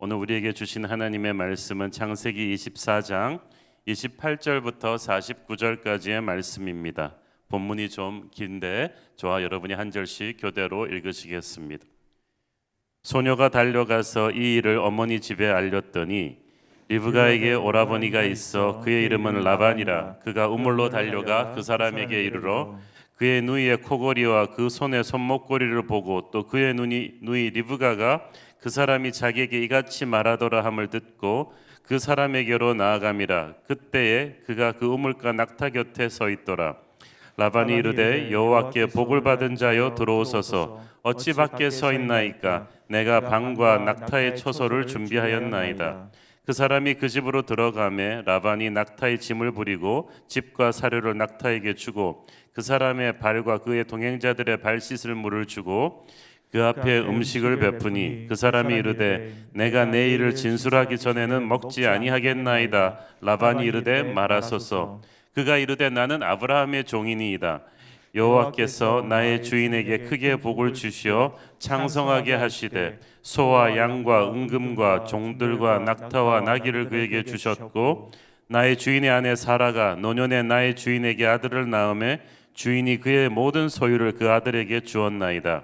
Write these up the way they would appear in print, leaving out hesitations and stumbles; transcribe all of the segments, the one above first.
오늘 우리에게 주신 하나님의 말씀은 창세기 24장 28절부터 49절까지의 말씀입니다. 본문이 좀 긴데 저와 여러분이 한 절씩 교대로 읽으시겠습니다. 소녀가 달려가서 이 일을 어머니 집에 알렸더니 리브가에게 오라버니가 있어 그의 이름은 라반이라. 그가 우물로 달려가 그 사람에게 이르러 그의 누이의 코골이와 그 손의 손목고리를 보고 또 그의 누이 리브가가 그 사람이 자기에게 이같이 말하더라 함을 듣고 그 사람에게로 나아감이라. 그때에 그가 그 우물가 낙타 곁에 서 있더라. 라반이 이르되 여호와께 복을 받은 자여 들어오소서. 어찌 밖에 서 있나이까? 내가 방과 낙타의 처소를 준비하였나이다. 그 사람이 그 집으로 들어가매 라반이 낙타의 짐을 부리고 집과 사료를 낙타에게 주고 그 사람의 발과 그의 동행자들의 발 씻을 물을 주고 그 앞에 음식을 베푸니 그 사람이 이르되 내가 내 일을 진술하기 전에는 먹지 아니하겠나이다. 라반이 이르되 말하소서. 그가 이르되 나는 아브라함의 종이니이다. 여호와께서 나의 주인에게 크게 복을 주시어 창성하게 하시되 소와 양과 은금과 종들과 낙타와 나귀를 그에게 주셨고 나의 주인의 아내 사라가 노년에 나의 주인에게 아들을 낳음에 주인이 그의 모든 소유를 그 아들에게 주었나이다.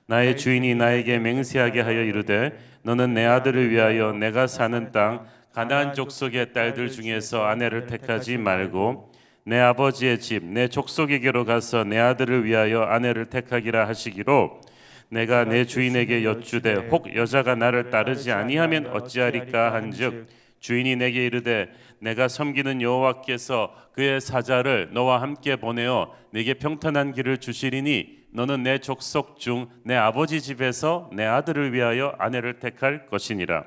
나의 주인이 나에게 맹세하게 하여 이르되 너는 내 아들을 위하여 내가 사는 땅 가나안 족속의 딸들 중에서 아내를 택하지 말고 내 아버지의 집 내 족속에게로 가서 내 아들을 위하여 아내를 택하기라 하시기로 내가 내 주인에게 여쭈되 혹 여자가 나를 따르지 아니하면 어찌하리까 한즉 주인이 내게 이르되 내가 섬기는 여호와께서 그의 사자를 너와 함께 보내어 내게 평탄한 길을 주시리니 너는 내 족속 중 내 아버지 집에서 내 아들을 위하여 아내를 택할 것이니라.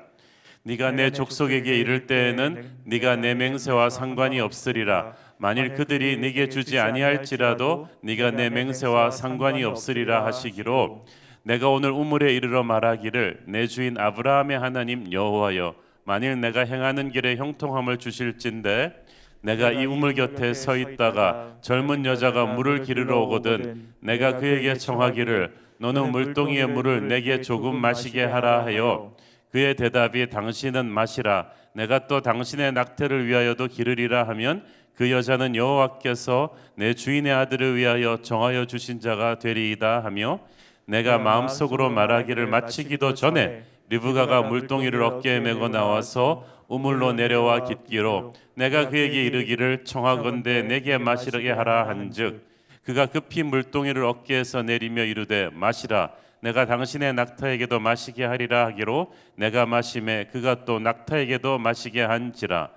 네가 내 족속에게 이를 때에는 네가 내 맹세와 상관이 없으리라. 만일 그들이 네게 주지 아니할지라도 네가 내 맹세와 상관이 없으리라 하시기로 내가 오늘 우물에 이르러 말하기를 내 주인 아브라함의 하나님 여호와여 만일 내가 행하는 길에 형통함을 주실진데 내가 이 우물 곁에 서 있다가 젊은 여자가 물을 기르러 오거든 내가 그에게 청하기를 너는 물동이의 물을 내게 조금 마시게 하라 하여 그의 대답이 당신은 마시라 내가 또 당신의 낙태를 위하여도 기르리라 하면 그 여자는 여호와께서 내 주인의 아들을 위하여 정하여 주신 자가 되리이다 하며 내가 마음속으로 말하기를 마치기도 전에 리브가가 물동이를 어깨에 메고 나와서 우물로 내려와 깃기로 내가 그에게 이르기를 청하건대 내게 마시게 하라 한즉 그가 급히 물동이를 어깨에서 내리며 이르되 마시라 내가 당신의 낙타에게도 마시게 하리라 하기로 내가 마시매 그가 또 낙타에게도 마시게 한지라.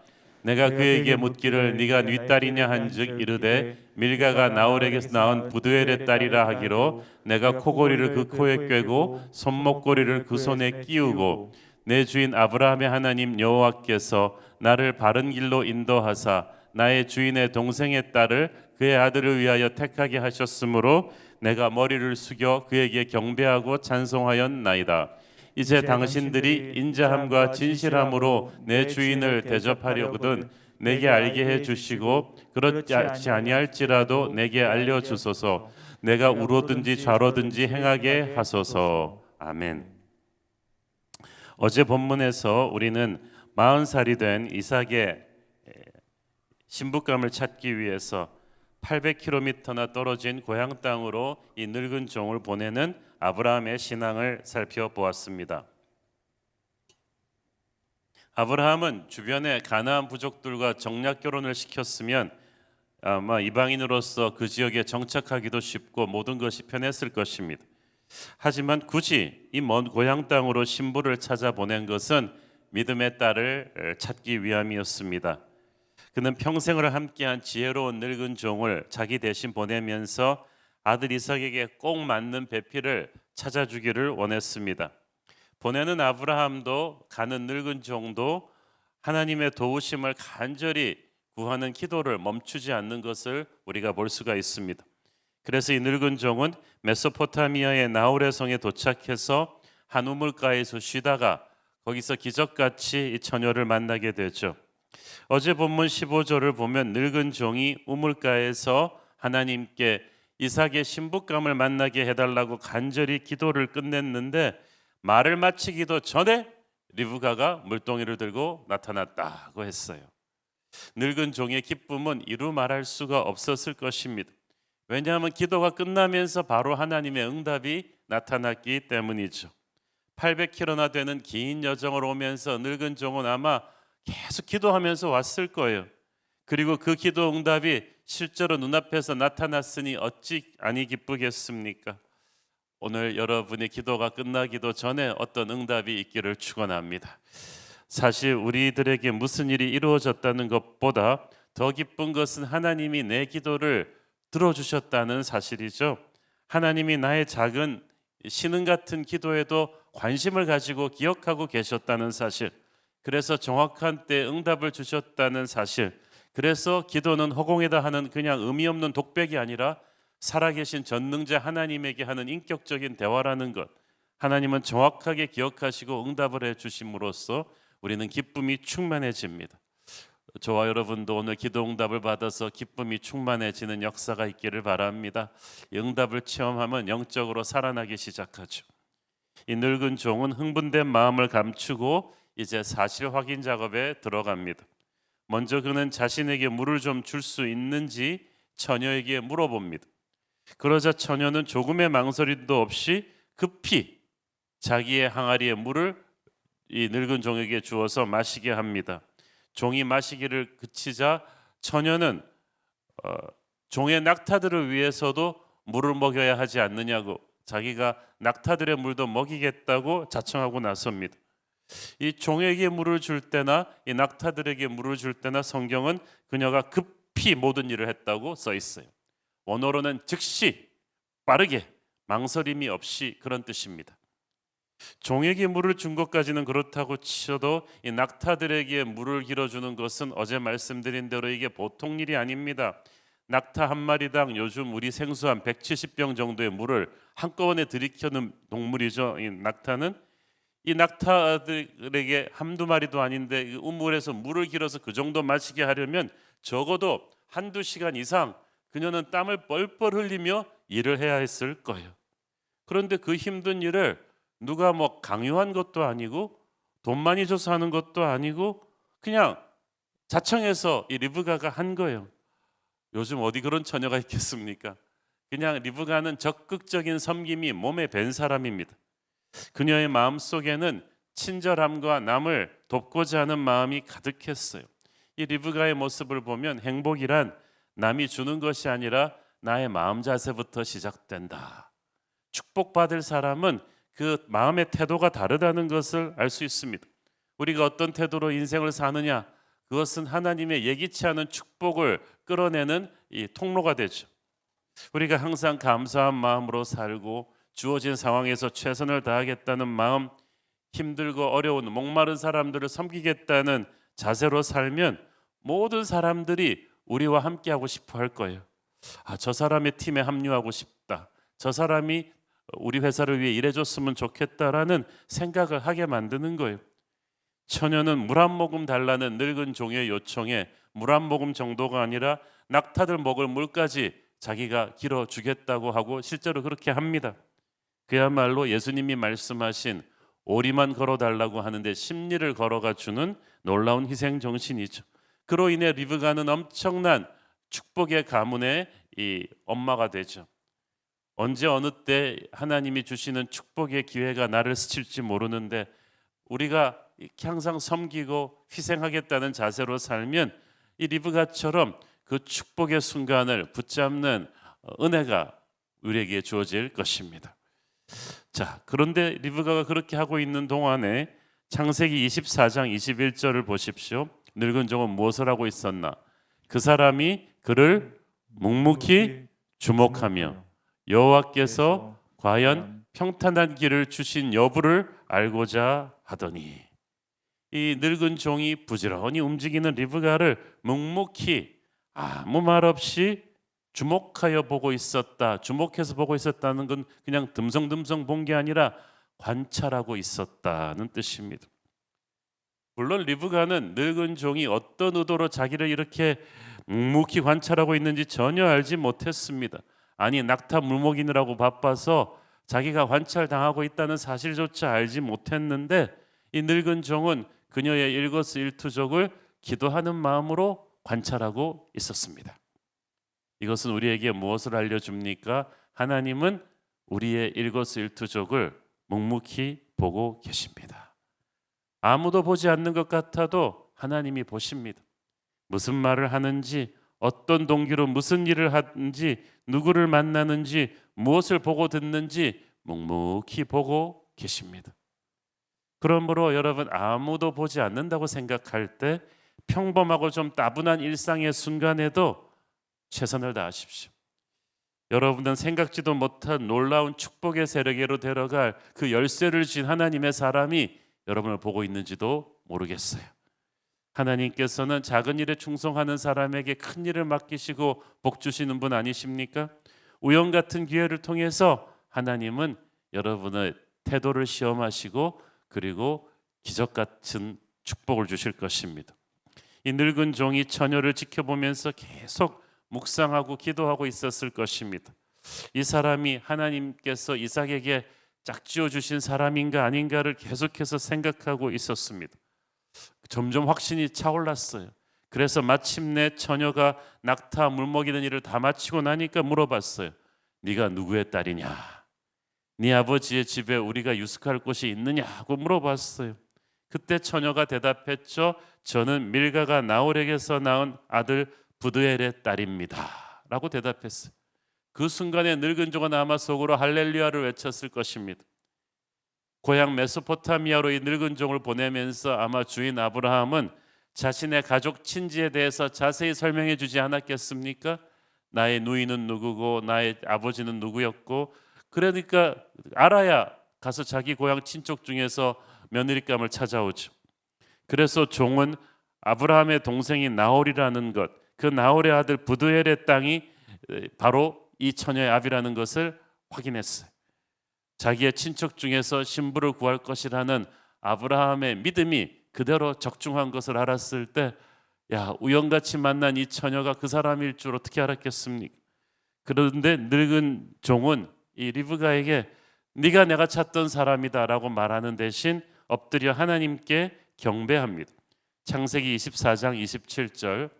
내가 그에게 묻기를 네가 네 딸이냐 한즉 이르되 밀가가 나홀에게서 낳은 부두엘의 딸이라 하기로 내가 코고리를 그 코에 꿰고 손목고리를 그 손에 끼우고 내 주인 아브라함의 하나님 여호와께서 나를 바른 길로 인도하사 나의 주인의 동생의 딸을 그의 아들을 위하여 택하게 하셨으므로 내가 머리를 숙여 그에게 경배하고 찬송하였나이다. 이제 당신들이 인자함과 진실함으로 내 주인을 대접하려거든 내게 알게 해주시고 그렇지 아니할지라도 내게 알려주소서. 내가 우로든지 좌로든지 행하게 하소서. 아멘. 어제 본문에서 우리는 40살이 된 이삭의 신부감을 찾기 위해서 800km나 떨어진 고향 땅으로 이 늙은 종을 보내는 아브라함의 신앙을 살펴보았습니다. 아브라함은 주변의 가나안 부족들과 정략 결혼을 시켰으면 아마 이방인으로서 그 지역에 정착하기도 쉽고 모든 것이 편했을 것입니다. 하지만 굳이 이 먼 고향 땅으로 신부를 찾아 보낸 것은 믿음의 딸을 찾기 위함이었습니다. 그는 평생을 함께한 지혜로운 늙은 종을 자기 대신 보내면서 아들 이삭에게 꼭 맞는 배필을 찾아주기를 원했습니다. 보내는 아브라함도 가는 늙은 종도 하나님의 도우심을 간절히 구하는 기도를 멈추지 않는 것을 우리가 볼 수가 있습니다. 그래서 이 늙은 종은 메소포타미아의 나홀의 성에 도착해서 한 우물가에서 쉬다가 거기서 기적같이 이 처녀를 만나게 되죠. 어제 본문 15절을 보면 늙은 종이 우물가에서 하나님께 이삭의 신부감을 만나게 해달라고 간절히 기도를 끝냈는데 말을 마치기도 전에 리브가가 물동이를 들고 나타났다고 했어요. 늙은 종의 기쁨은 이루 말할 수가 없었을 것입니다. 왜냐하면 기도가 끝나면서 바로 하나님의 응답이 나타났기 때문이죠. 800km나 되는 긴 여정을 오면서 늙은 종은 아마 계속 기도하면서 왔을 거예요. 그리고 그 기도 응답이 실제로 눈앞에서 나타났으니 어찌 아니 기쁘겠습니까? 오늘 여러분의 기도가 끝나기도 전에 어떤 응답이 있기를 축원합니다. 사실 우리들에게 무슨 일이 이루어졌다는 것보다 더 기쁜 것은 하나님이 내 기도를 들어주셨다는 사실이죠. 하나님이 나의 작은 신음 같은 기도에도 관심을 가지고 기억하고 계셨다는 사실, 그래서 정확한 때 응답을 주셨다는 사실, 그래서 기도는 허공에다 하는 그냥 의미 없는 독백이 아니라 살아계신 전능자 하나님에게 하는 인격적인 대화라는 것, 하나님은 정확하게 기억하시고 응답을 해주심으로써 우리는 기쁨이 충만해집니다. 저와 여러분도 오늘 기도 응답을 받아서 기쁨이 충만해지는 역사가 있기를 바랍니다. 응답을 체험하면 영적으로 살아나기 시작하죠. 이 늙은 종은 흥분된 마음을 감추고 이제 사실 확인 작업에 들어갑니다. 먼저 그는 자신에게 물을 좀 줄 수 있는지 처녀에게 물어봅니다. 그러자 처녀는 조금의 망설임도 없이 급히 자기의 항아리에 물을 이 늙은 종에게 주어서 마시게 합니다. 종이 마시기를 그치자 처녀는 종의 낙타들을 위해서도 물을 먹여야 하지 않느냐고 자기가 낙타들의 물도 먹이겠다고 자청하고 나섭니다. 이 종에게 물을 줄 때나 이 낙타들에게 물을 줄 때나 성경은 그녀가 급히 모든 일을 했다고 써 있어요. 원어로는 즉시, 빠르게, 망설임이 없이 그런 뜻입니다. 종에게 물을 준 것까지는 그렇다고 치셔도 이 낙타들에게 물을 길어주는 것은 어제 말씀드린 대로 이게 보통 일이 아닙니다. 낙타 한 마리당 요즘 우리 생수 한 170병 정도의 물을 한꺼번에 들이켜는 동물이죠. 이 낙타는 이 낙타들에게 한두 마리도 아닌데 이 우물에서 물을 길어서 그 정도 마시게 하려면 적어도 한두 시간 이상 그녀는 땀을 뻘뻘 흘리며 일을 해야 했을 거예요. 그런데 그 힘든 일을 누가 뭐 강요한 것도 아니고 돈 많이 줘서 하는 것도 아니고 그냥 자청해서 이 리브가가 한 거예요. 요즘 어디 그런 처녀가 있겠습니까? 그냥 리브가는 적극적인 섬김이 몸에 밴 사람입니다. 그녀의 마음 속에는 친절함과 남을 돕고자 하는 마음이 가득했어요. 이 리브가의 모습을 보면 행복이란 남이 주는 것이 아니라 나의 마음 자세부터 시작된다. 축복받을 사람은 그 마음의 태도가 다르다는 것을 알 수 있습니다. 우리가 어떤 태도로 인생을 사느냐, 그것은 하나님의 예기치 않은 축복을 끌어내는 이 통로가 되죠. 우리가 항상 감사한 마음으로 살고 주어진 상황에서 최선을 다하겠다는 마음, 힘들고 어려운 목마른 사람들을 섬기겠다는 자세로 살면 모든 사람들이 우리와 함께하고 싶어 할 거예요. 저 사람의 팀에 합류하고 싶다. 저 사람이 우리 회사를 위해 일해줬으면 좋겠다라는 생각을 하게 만드는 거예요. 처녀는 물 한 모금 달라는 늙은 종의 요청에 물 한 모금 정도가 아니라 낙타들 먹을 물까지 자기가 길어주겠다고 하고 실제로 그렇게 합니다. 그야말로 예수님이 말씀하신 오리만 걸어달라고 하는데 십리를 걸어가 주는 놀라운 희생 정신이죠. 그로 인해 리브가는 엄청난 축복의 가문의 이 엄마가 되죠. 언제 어느 때 하나님이 주시는 축복의 기회가 나를 스칠지 모르는데 우리가 항상 섬기고 희생하겠다는 자세로 살면 이 리브가처럼 그 축복의 순간을 붙잡는 은혜가 우리에게 주어질 것입니다. 자, 그런데 리브가가 그렇게 하고 있는 동안에 창세기 24장 21절을 보십시오. 늙은 종은 무엇을 하고 있었나? 그 사람이 그를 묵묵히 주목하며 여호와께서 과연 평탄한 길을 주신 여부를 알고자 하더니, 이 늙은 종이 부지런히 움직이는 리브가를 묵묵히 아무 말 없이 주목하여 보고 있었다. 주목해서 보고 있었다는 건 그냥 듬성듬성 본 게 아니라 관찰하고 있었다는 뜻입니다. 물론 리브가는 늙은 종이 어떤 의도로 자기를 이렇게 묵묵히 관찰하고 있는지 전혀 알지 못했습니다. 아니, 낙타 물먹이느라고 바빠서 자기가 관찰당하고 있다는 사실조차 알지 못했는데 이 늙은 종은 그녀의 일거수일투족을 기도하는 마음으로 관찰하고 있었습니다. 이것은 우리에게 무엇을 알려줍니까? 하나님은 우리의 일거수일투족을 묵묵히 보고 계십니다. 아무도 보지 않는 것 같아도 하나님이 보십니다. 무슨 말을 하는지, 어떤 동기로 무슨 일을 하는지, 누구를 만나는지, 무엇을 보고 듣는지 묵묵히 보고 계십니다. 그러므로 여러분, 아무도 보지 않는다고 생각할 때 평범하고 좀 따분한 일상의 순간에도 최선을 다하십시오. 여러분은 생각지도 못한 놀라운 축복의 세력으로 데려갈 그 열쇠를 쥔 하나님의 사람이 여러분을 보고 있는지도 모르겠어요. 하나님께서는 작은 일에 충성하는 사람에게 큰 일을 맡기시고 복 주시는 분 아니십니까? 우연 같은 기회를 통해서 하나님은 여러분의 태도를 시험하시고 그리고 기적 같은 축복을 주실 것입니다. 이 늙은 종이 처녀를 지켜보면서 계속 묵상하고 기도하고 있었을 것입니다. 이 사람이 하나님께서 이삭에게 짝지어 주신 사람인가 아닌가를 계속해서 생각하고 있었습니다. 점점 확신이 차올랐어요. 그래서 마침내 처녀가 낙타 물 먹이는 일을 다 마치고 나니까 물어봤어요. 네가 누구의 딸이냐? 네 아버지의 집에 우리가 유숙할 곳이 있느냐고 물어봤어요. 그때 처녀가 대답했죠. 저는 밀가가 나홀에게서 낳은 아들 부드엘의 딸입니다 라고 대답했어요. 그 순간에 늙은 종은 아마 속으로 할렐루야를 외쳤을 것입니다. 고향 메소포타미아로 이 늙은 종을 보내면서 아마 주인 아브라함은 자신의 가족 친지에 대해서 자세히 설명해 주지 않았겠습니까? 나의 누이는 누구고 나의 아버지는 누구였고, 그러니까 알아야 가서 자기 고향 친척 중에서 며느리감을 찾아오죠. 그래서 종은 아브라함의 동생인 나홀이라는 것, 그 나홀의 아들 부드엘의 땅이 바로 이 처녀의 아비라는 것을 확인했어요. 자기의 친척 중에서 신부를 구할 것이라는 아브라함의 믿음이 그대로 적중한 것을 알았을 때, 야, 우연같이 만난 이 처녀가 그 사람일 줄 어떻게 알았겠습니까? 그런데 늙은 종은 이 리브가에게 네가 내가 찾던 사람이다 라고 말하는 대신 엎드려 하나님께 경배합니다. 창세기 24장 27절,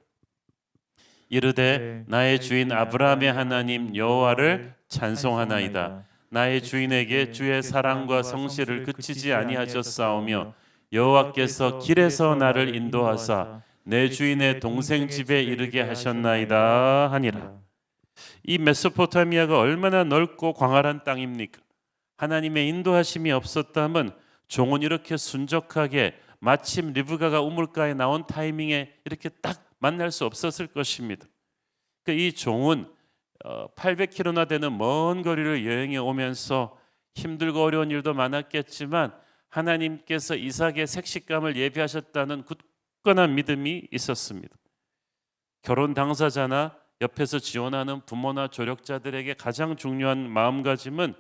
이르되 나의 주인 아브라함의 하나님 여호와를 찬송하나이다. 나의 주인에게 주의 사랑과 성실을 그치지 아니하셨사오며 여호와께서 길에서 나를 인도하사 내 주인의 동생 집에 이르게 하셨나이다 하니라. 이 메소포타미아가 얼마나 넓고 광활한 땅입니까? 하나님의 인도하심이 없었다면 종은 이렇게 순적하게 마침 리브가가 우물가에 나온 타이밍에 이렇게 딱 만날 수 없었을 것입니다. 이 종은 800km나 되는 먼 거리를 여행해 오면서 힘들고 어려운 일도 많았겠지만 하나님께서 이삭의 색식감을 예비하셨다는 굳건한 믿음이 있었습니다. 결혼 당사자나 옆에서 지원하는 부모나 조력자들에게 가장 중요한 마음가짐은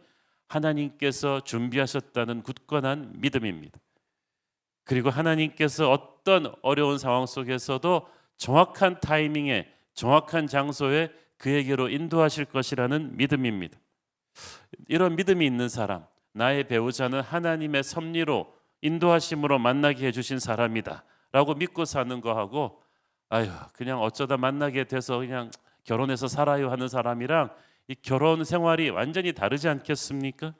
하나님께서 준비하셨다는 굳건한 믿음입니다. 그리고 하나님께서 어떤 어려운 상황 속에서도 정확한 타이밍에 정확한 장소에 그에게로 인도하실 것이라는 믿음입니다. 이런 믿음이 있는 사람, 나의 배우자는 하나님의 섭리로 인도하심으로 만나게 해주신 사람이다 라고 믿고 사는 거하고, 아유 그냥 어쩌다 만나게 돼서 그냥 결혼해서 살아요 하는 사람이랑 이 결혼 생활이 완전히 다르지 않겠습니까?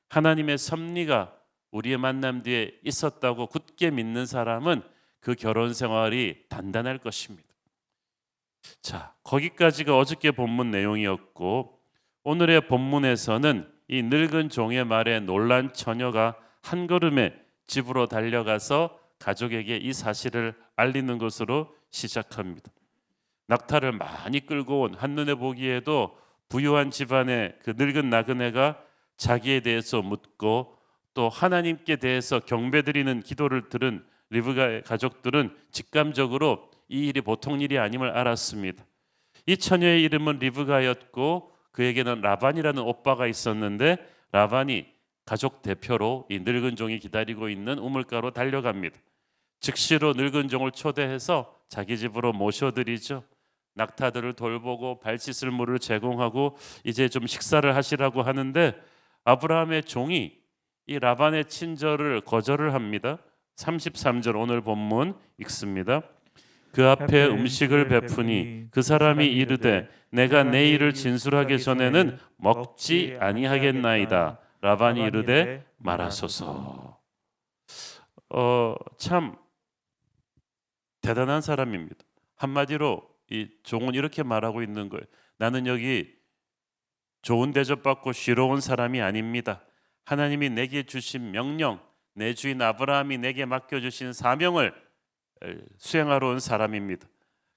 하나님의 섭리가 우리의 만남 뒤에 있었다고 굳게 믿는 사람은 그 결혼 생활이 단단할 것입니다. 자, 거기까지가 어저께 본문 내용이었고, 오늘의 본문에서는 이 늙은 종의 말에 놀란 처녀가 한 걸음에 집으로 달려가서 가족에게 이 사실을 알리는 것으로 시작합니다. 낙타를 많이 끌고 온 한눈에 보기에도 부유한 집안의 그 늙은 나그네가 자기에 대해서 묻고 또 하나님께 대해서 경배드리는 기도를 들은 리브가의 가족들은 직감적으로 이 일이 보통 일이 아님을 알았습니다. 이 처녀의 이름은 리브가였고 그에게는 라반이라는 오빠가 있었는데 라반이 가족 대표로 이 늙은 종이 기다리고 있는 우물가로 달려갑니다. 즉시로 늙은 종을 초대해서 자기 집으로 모셔드리죠. 낙타들을 돌보고 발 씻을 물을 제공하고 이제 좀 식사를 하시라고 하는데 아브라함의 종이 이 라반의 친절을 거절을 합니다. 33절 오늘 본문 읽습니다. 그 앞에 음식을 베푸니 그 사람이 이르되 내가 내 일을 진술하기 전에는 먹지 아니하겠나이다. 라반이 이르되 말하소서. 참 대단한 사람입니다. 한마디로 이 종은 이렇게 말하고 있는 거예요. 나는 여기 좋은 대접받고 쉬러 온 사람이 아닙니다. 하나님이 내게 주신 명령, 내 주인 아브라함이 내게 맡겨주신 사명을 수행하러 온 사람입니다.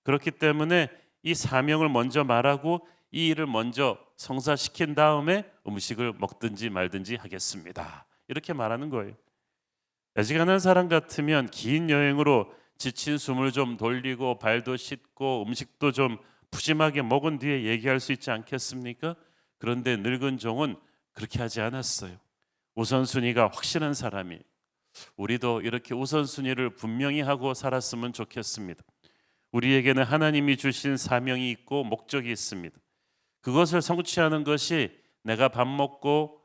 그렇기 때문에 이 사명을 먼저 말하고 이 일을 먼저 성사시킨 다음에 음식을 먹든지 말든지 하겠습니다. 이렇게 말하는 거예요. 애지간한 사람 같으면 긴 여행으로 지친 숨을 좀 돌리고 발도 씻고 음식도 좀 푸짐하게 먹은 뒤에 얘기할 수 있지 않겠습니까? 그런데 늙은 종은 그렇게 하지 않았어요. 우선순위가 확실한 사람이, 우리도 이렇게 우선순위를 분명히 하고 살았으면 좋겠습니다. 우리에게는 하나님이 주신 사명이 있고 목적이 있습니다. 그것을 성취하는 것이 내가 밥 먹고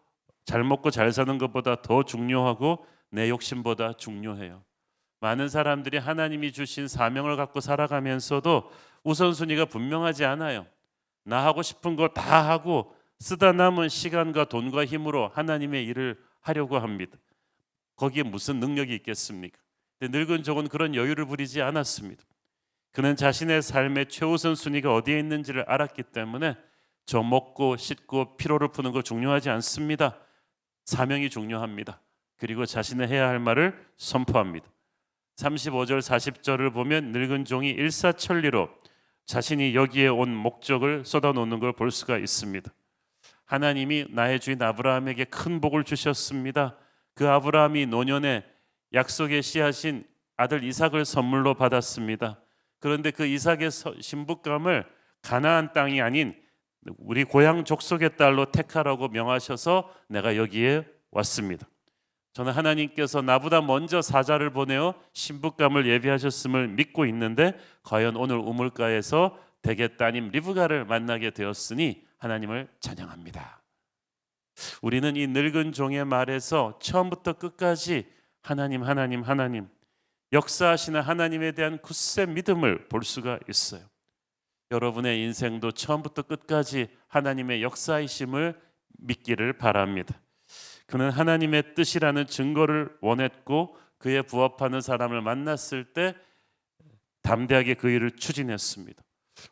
잘 사는 것보다 더 중요하고 내 욕심보다 중요해요. 많은 사람들이 하나님이 주신 사명을 갖고 살아가면서도 우선순위가 분명하지 않아요. 나 하고 싶은 거 다 하고 쓰다 남은 시간과 돈과 힘으로 하나님의 일을 하려고 합니다. 거기에 무슨 능력이 있겠습니까? 근데 늙은 종은 그런 여유를 부리지 않았습니다. 그는 자신의 삶의 최우선 순위가 어디에 있는지를 알았기 때문에 저 먹고 씻고 피로를 푸는 거 중요하지 않습니다. 사명이 중요합니다. 그리고 자신의 해야 할 말을 선포합니다. 35절 40절을 보면 늙은 종이 일사천리로 자신이 여기에 온 목적을 쏟아놓는 걸 볼 수가 있습니다. 하나님이 나의 주인 아브라함에게 큰 복을 주셨습니다. 그 아브라함이 노년에 약속의 씨하신 아들 이삭을 선물로 받았습니다. 그런데 그 이삭의 신부감을 가나안 땅이 아닌 우리 고향 족속의 딸로 택하라고 명하셔서 내가 여기에 왔습니다. 저는 하나님께서 나보다 먼저 사자를 보내어 신부감을 예비하셨음을 믿고 있는데 과연 오늘 우물가에서 대개 따님 리브가를 만나게 되었으니 하나님을 찬양합니다. 우리는 이 늙은 종의 말에서 처음부터 끝까지 하나님 하나님 하나님 역사하시는 하나님에 대한 굳세 믿음을 볼 수가 있어요. 여러분의 인생도 처음부터 끝까지 하나님의 역사이심을 믿기를 바랍니다. 그는 하나님의 뜻이라는 증거를 원했고 그에 부합하는 사람을 만났을 때 담대하게 그 일을 추진했습니다.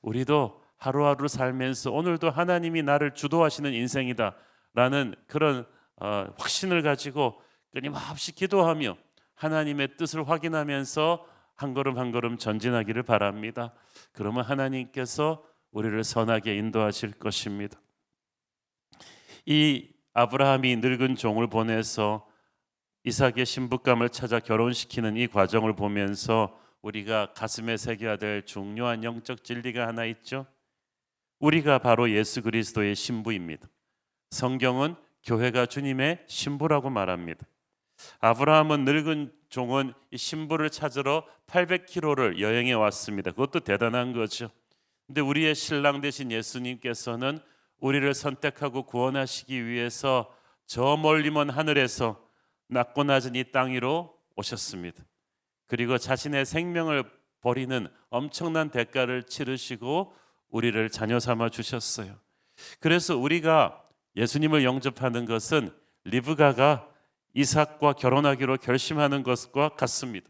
우리도 하루하루 살면서 오늘도 하나님이 나를 주도하시는 인생이다 라는 그런 확신을 가지고 끊임없이 기도하며 하나님의 뜻을 확인하면서 한 걸음 한 걸음 전진하기를 바랍니다. 그러면 하나님께서 우리를 선하게 인도하실 것입니다. 이 아브라함이 늙은 종을 보내서 이삭의 신부감을 찾아 결혼시키는 이 과정을 보면서 우리가 가슴에 새겨야 될 중요한 영적 진리가 하나 있죠. 우리가 바로 예수 그리스도의 신부입니다. 성경은 교회가 주님의 신부라고 말합니다. 아브라함은 늙은 종은 이 신부를 찾으러 800km를 여행해 왔습니다. 그것도 대단한 거죠. 근데 우리의 신랑 되신 예수님께서는 우리를 선택하고 구원하시기 위해서 저 멀리 먼 하늘에서 낮고 낮은 이 땅 위로 오셨습니다. 그리고 자신의 생명을 버리는 엄청난 대가를 치르시고 우리를 자녀 삼아 주셨어요. 그래서 우리가 예수님을 영접하는 것은 리브가가 이삭과 결혼하기로 결심하는 것과 같습니다.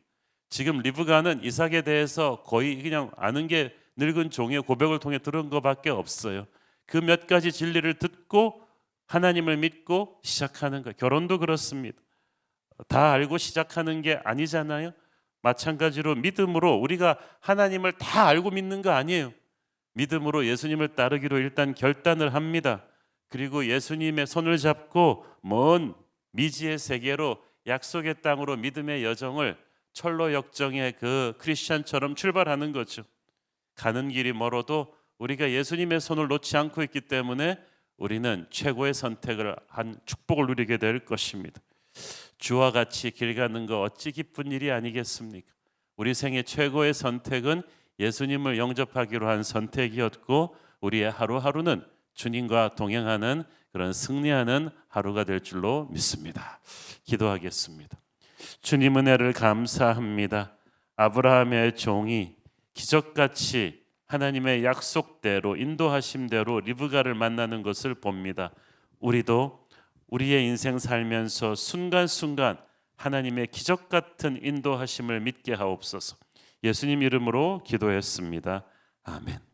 지금 리브가는 이삭에 대해서 거의 그냥 아는 게 늙은 종의 고백을 통해 들은 것밖에 없어요. 그 몇 가지 진리를 듣고 하나님을 믿고 시작하는 거. 결혼도 그렇습니다. 다 알고 시작하는 게 아니잖아요. 마찬가지로 믿음으로 우리가 하나님을 다 알고 믿는 거 아니에요. 믿음으로 예수님을 따르기로 일단 결단을 합니다. 그리고 예수님의 손을 잡고 먼 미지의 세계로 약속의 땅으로 믿음의 여정을 철로 역정의 그 크리스찬처럼 출발하는 거죠. 가는 길이 멀어도 우리가 예수님의 손을 놓지 않고 있기 때문에 우리는 최고의 선택을 한 축복을 누리게 될 것입니다. 주와 같이 길 가는 거 어찌 기쁜 일이 아니겠습니까? 우리 생애 최고의 선택은 예수님을 영접하기로 한 선택이었고 우리의 하루하루는 주님과 동행하는 그런 승리하는 하루가 될 줄로 믿습니다. 기도하겠습니다. 주님 은혜를 감사합니다. 아브라함의 종이 기적같이 하나님의 약속대로 인도하심대로 리브가를 만나는 것을 봅니다. 우리도 우리의 인생 살면서 순간순간 하나님의 기적같은 인도하심을 믿게 하옵소서. 예수님 이름으로 기도했습니다. 아멘.